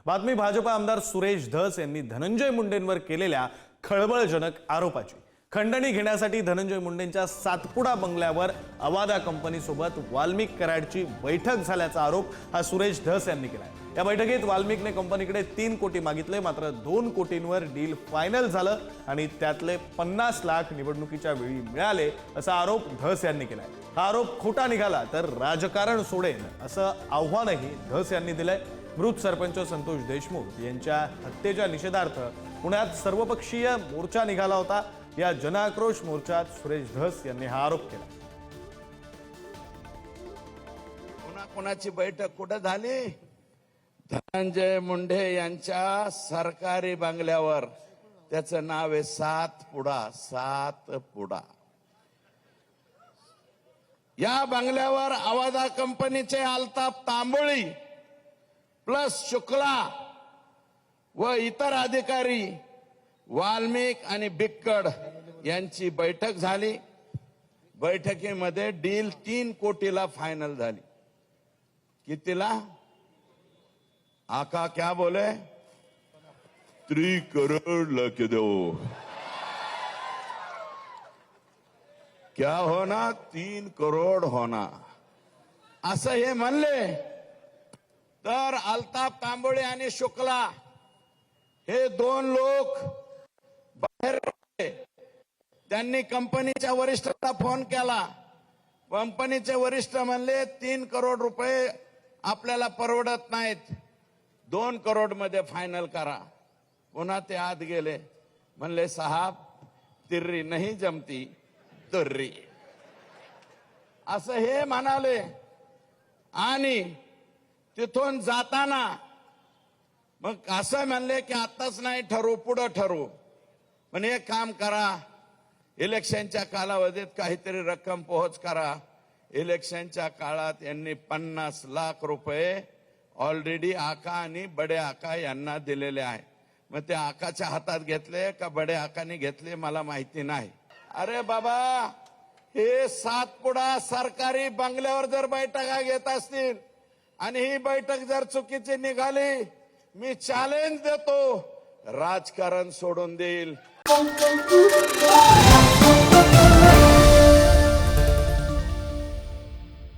बातमी भाजप आमदार सुरेश धस यांनी धनंजय मुंडेंवर केलेल्या खळबळजनक आरोपाची। खंडणी घेण्यासाठी धनंजय मुंडेंच्या सातपुडा बंगल्यावर अवादा कंपनीसोबत वाल्मिक कराडची बैठक झाल्याचा आरोप हा सुरेश धस यांनी केला। या बैठकीत वाल्मिकने कंपनीकडे 3 कोटी मागितले, मात्र 2 कोटींवर डील फायनल झालं आणि त्यातले 50 लाख निवडणुकीच्या वेळी मिळाले असा आरोप धस यांनी केलाय। हा आरोप खोटा निघाला तर राजकारण सोडेन असं आव्हानही धस यांनी दिलंय। मृत सरपंच संतोष देशमुख यांच्या हत्येच्या निषेधार्थ पुण्यात सर्वपक्षीय मोर्चा निघाला होता। या जनाक्रोश मोर्चात सुरेश धस यांनी हा आरोप केला। कोणाची बैठक कुठे झाली? धनंजय मुंडे यांच्या सरकारी बंगल्यावर। त्याचं नाव आहे सातपुडा। या बंगल्यावर अवादा कंपनीचे अल्ताफ तांबोळी प्लस शुक्ला व इतर अधिकारी वाल्मिक आणि बिक्कड यांची बैठक झाली। बैठकीमध्ये डील 3 कोटीला फायनल झाली। कितीला? आका क्या बोले? 3 करोड़ लेके दो। क्या होना? 3 करोड़ होना असं हे म्हणले। तर अल्ताफ तांबोळे आणि शुक्ला हे 2 लोक बाहेर होते। त्यांनी कंपनीच्या वरिष्ठांना फोन केला। कंपनीचे वरिष्ठ म्हणले 3 करोड रुपये आपल्याला परवडत नाहीत, 2 करोड मध्ये फायनल करा। पुन्हा ते आत गेले, म्हणले साहब तिर्री नाही जमती तुर्री असं हे म्हणाले। आणि तिथून जाताना मग असं म्हणले की आताच नाही ठरवू, पुढे ठरवू। पण एक काम करा, इलेक्शनच्या कालावधीत काहीतरी रक्कम पोहोच करा। इलेक्शनच्या काळात यांनी 50 लाख रुपये ऑलरेडी आका आणि बडे आका यांना दिलेले आहे। मग ते आकाच्या हातात घेतले का बडे आकाने घेतले मला माहिती नाही। अरे बाबा, हे सातपुडा सरकारी बंगल्यावर जर बैठका घेत असतील आणि ही बैठक जर चुकीची निघाली, मी चॅलेंज देतो, राजकारण सोडून देईल।